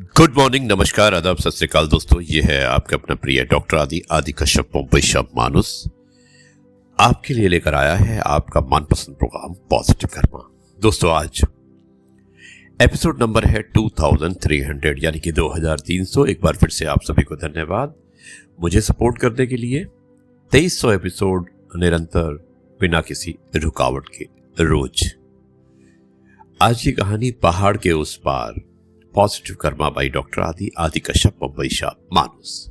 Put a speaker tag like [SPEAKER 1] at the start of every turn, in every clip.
[SPEAKER 1] Good morning, नमस्कार, आदाब, सत श्री अकाल दोस्तों। ये है आपका अपना प्रिय डॉक्टर आदि कश्यप मुंबई शब्द मानुस आपके लिए लेकर आया है आपका मनपसंद प्रोग्राम पॉजिटिव कर्मा। दोस्तों आज एपिसोड नंबर है 2300 यानी कि 2300। एक बार फिर से आप सभी को धन्यवाद मुझे सपोर्ट करने के लिए। 2300 एपिसोड निरंतर बिना किसी रुकावट के रोज। आज की कहानी पहाड़ के उस पार, पॉजिटिव कर्मा बाई डॉक्टर आदि कश्यप मुंबई शब्द मानुस।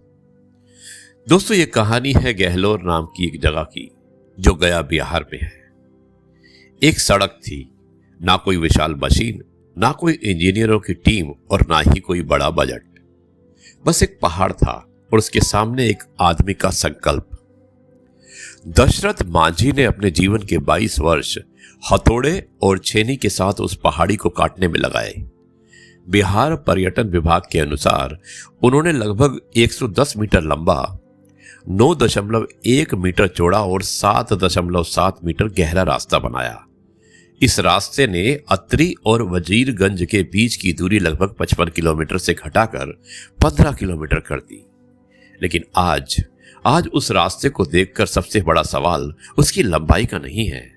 [SPEAKER 1] दोस्तों ये कहानी है गहलोर नाम की एक जगह की जो गया बिहार में है। एक सड़क थी, ना कोई विशाल मशीन, ना कोई इंजीनियरों की टीम और ना ही कोई बड़ा बजट। बस एक पहाड़ था और उसके सामने एक आदमी का संकल्प। दशरथ मांझी ने अपने जीवन के 22 वर्ष हथौड़े और छेनी के साथ उस पहाड़ी को काटने में लगाए। बिहार पर्यटन विभाग के अनुसार उन्होंने लगभग 110 मीटर लंबा, 9.1 मीटर चौड़ा और 7.7 मीटर गहरा रास्ता बनाया। इस रास्ते ने अत्री और वजीरगंज के बीच की दूरी लगभग 55 किलोमीटर से घटाकर 15 किलोमीटर कर दी। लेकिन आज उस रास्ते को देखकर सबसे बड़ा सवाल उसकी लंबाई का नहीं है।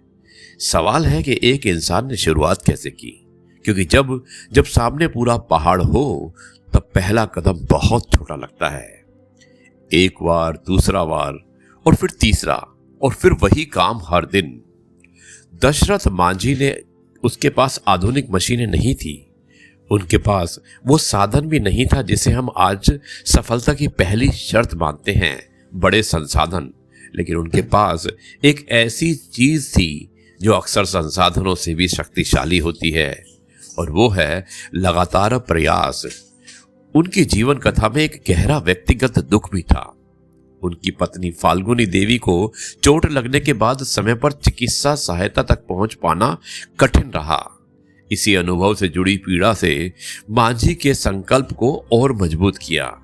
[SPEAKER 1] सवाल है कि एक इंसान ने शुरुआत कैसे की, क्योंकि जब सामने पूरा पहाड़ हो तब पहला कदम बहुत छोटा लगता है। एक बार, दूसरा बार और फिर तीसरा, और फिर वही काम हर दिन। दशरथ मांझी ने उसके पास आधुनिक मशीनें नहीं थी, उनके पास वो साधन भी नहीं था जिसे हम आज सफलता की पहली शर्त मानते हैं, बड़े संसाधन। लेकिन उनके पास एक ऐसी चीज थी जो अक्सर संसाधनों से भी शक्तिशाली होती है, और वो है लगातार प्रयास। उनकी जीवन कथा में एक गहरा व्यक्तिगत दुख भी था। उनकी पत्नी फाल्गुनी देवी को चोट लगने के बाद समय पर चिकित्सा सहायता तक पहुंच पाना कठिन रहा। इसी अनुभव से जुड़ी पीड़ा से मांझी के संकल्प को और मजबूत किया।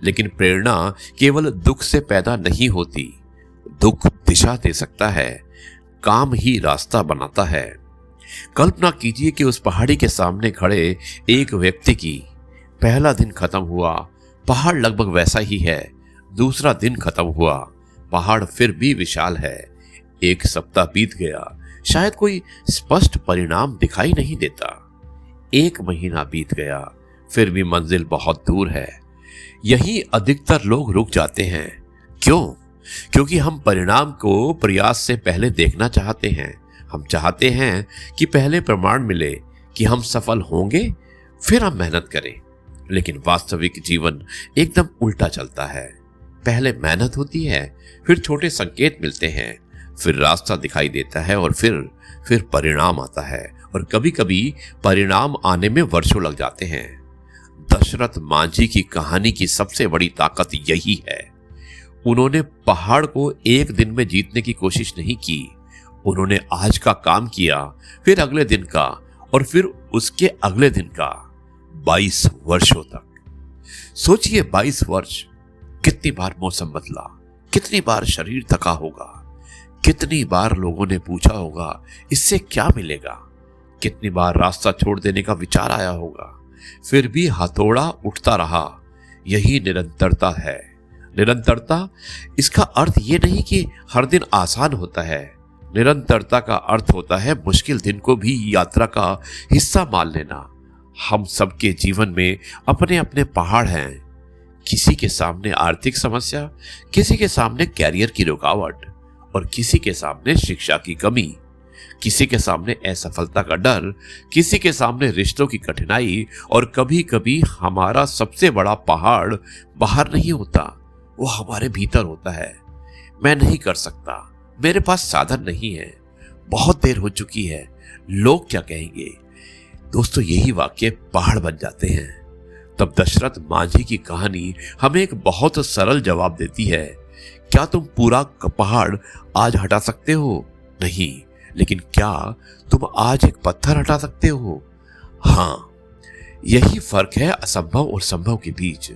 [SPEAKER 1] लेकिन प्रेरणा केवल दुख से पैदा नहीं होती। दुख दिशा दे सकता है, काम ही रास्ता बनाता है। कल्पना कीजिए कि उस पहाड़ी के सामने खड़े एक व्यक्ति की पहला दिन खत्म हुआ, पहाड़ लगभग वैसा ही है। दूसरा दिन खत्म हुआ, पहाड़ फिर भी विशाल है। एक सप्ताह बीत गया, शायद कोई स्पष्ट परिणाम दिखाई नहीं देता। एक महीना बीत गया, फिर भी मंजिल बहुत दूर है। यही अधिकतर लोग रुक जाते हैं। क्यों? क्योंकि हम परिणाम को प्रयास से पहले देखना चाहते हैं। हम चाहते हैं कि पहले प्रमाण मिले कि हम सफल होंगे, फिर हम मेहनत करें। लेकिन वास्तविक जीवन एकदम उल्टा चलता है। पहले मेहनत होती है, फिर छोटे संकेत मिलते हैं, फिर रास्ता दिखाई देता है और फिर परिणाम आता है। और कभी कभी परिणाम आने में वर्षों लग जाते हैं। दशरथ मांझी की कहानी की सबसे बड़ी ताकत यही है। उन्होंने पहाड़ को एक दिन में जीतने की कोशिश नहीं की। उन्होंने आज का काम किया, फिर अगले दिन का, और फिर उसके अगले दिन का, 22 वर्षों तक। सोचिए 22 वर्ष। कितनी बार मौसम बदला, कितनी बार शरीर थका होगा, कितनी बार लोगों ने पूछा होगा इससे क्या मिलेगा, कितनी बार रास्ता छोड़ देने का विचार आया होगा, फिर भी हथौड़ा उठता रहा। यही निरंतरता है। निरंतरता, इसका अर्थ ये नहीं कि हर दिन आसान होता है। निरंतरता का अर्थ होता है मुश्किल दिन को भी यात्रा का हिस्सा मान लेना। हम सबके जीवन में अपने अपने पहाड़ हैं। किसी के सामने आर्थिक समस्या, किसी के सामने कैरियर की रुकावट, और किसी के सामने शिक्षा की कमी, किसी के सामने असफलता का डर, किसी के सामने रिश्तों की कठिनाई। और कभी कभी हमारा सबसे बड़ा पहाड़ बाहर नहीं होता, वो हमारे भीतर होता है। मैं नहीं कर सकता, मेरे पास साधन नहीं है, बहुत देर हो चुकी है, लोग क्या कहेंगे। दोस्तों यही वाक्य पहाड़ बन जाते हैं। तब दशरथ मांझी की कहानी हमें एक बहुत सरल जवाब देती है। क्या तुम पूरा पहाड़ आज हटा सकते हो? नहीं। लेकिन क्या तुम आज एक पत्थर हटा सकते हो? हाँ। यही फर्क है असंभव और संभव के बीच।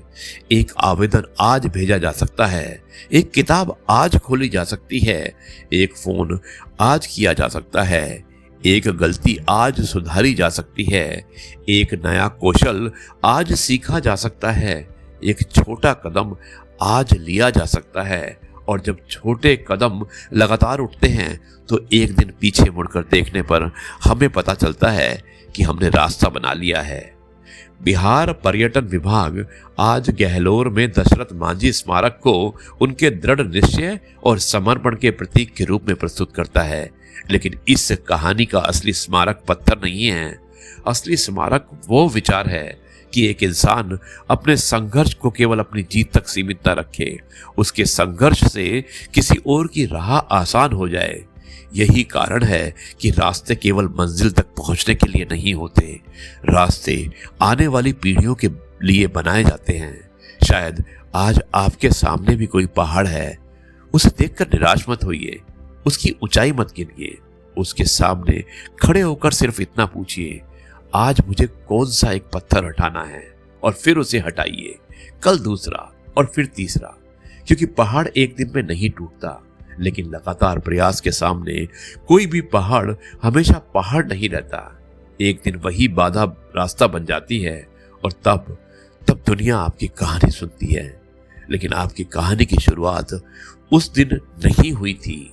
[SPEAKER 1] एक आवेदन आज भेजा जा सकता है, एक किताब आज खोली जा सकती है, एक फोन आज किया जा सकता है, एक गलती आज सुधारी जा सकती है, एक नया कौशल आज सीखा जा सकता है, एक छोटा कदम आज लिया जा सकता है। और जब छोटे कदम लगातार उठते हैं तो एक दिन पीछे मुड़कर देखने पर हमें पता चलता है कि हमने रास्ता बना लिया है। बिहार पर्यटन विभाग आज गहलोर में दशरथ मांझी स्मारक को उनके दृढ़ निश्चय और समर्पण के प्रतीक के रूप में प्रस्तुत करता है। लेकिन इस कहानी का असली स्मारक पत्थर नहीं है। असली स्मारक वो विचार है कि एक इंसान अपने संघर्ष को केवल अपनी जीत तक सीमित न रखे, उसके संघर्ष से किसी और की राह आसान हो जाए। यही कारण है कि रास्ते केवल मंजिल तक पहुंचने के लिए नहीं होते, रास्ते आने वाली पीढ़ियों के लिए बनाए जाते हैं। शायद आज आपके सामने भी कोई पहाड़ है, उसे देखकर निराश मत होइए, उसकी ऊंचाई मत गिनिए, उसके सामने खड़े होकर सिर्फ इतना पूछिए, आज मुझे कौन सा एक पत्थर हटाना है, और फिर उसे हटाइए, कल दूसरा और फिर तीसरा। क्योंकि पहाड़ एक दिन में नहीं टूटता, लेकिन लगातार प्रयास के सामने कोई भी पहाड़ हमेशा पहाड़ नहीं रहता। एक दिन वही बाधा रास्ता बन जाती है और तब दुनिया आपकी कहानी सुनती है। लेकिन आपकी कहानी की शुरुआत उस दिन नहीं हुई थी,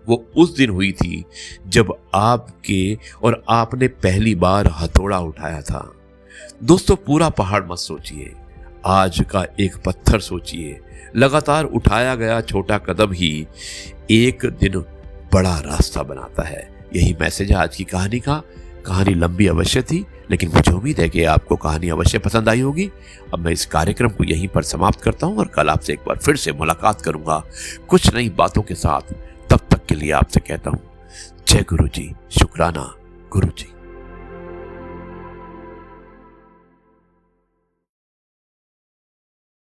[SPEAKER 1] वो उस दिन हुई थी जब आपने पहली बार हथौड़ा उठाया था। दोस्तों, पूरा पहाड़ मत सोचिए, आज का एक पत्थर सोचिए। लगातार उठाया गया छोटा कदम ही एक दिन बड़ा रास्ता बनाता है। यही मैसेज है आज की कहानी का। कहानी लंबी अवश्य थी, लेकिन मुझे उम्मीद है कि आपको कहानी अवश्य पसंद आई होगी। अब मैं इस कार्यक्रम को यहीं पर समाप्त करता हूं और कल आपसे एक बार फिर से मुलाकात करूंगा कुछ नई बातों के साथ। तब तक के लिए आपसे कहता हूं जय गुरु जी, शुक्राना गुरु जी।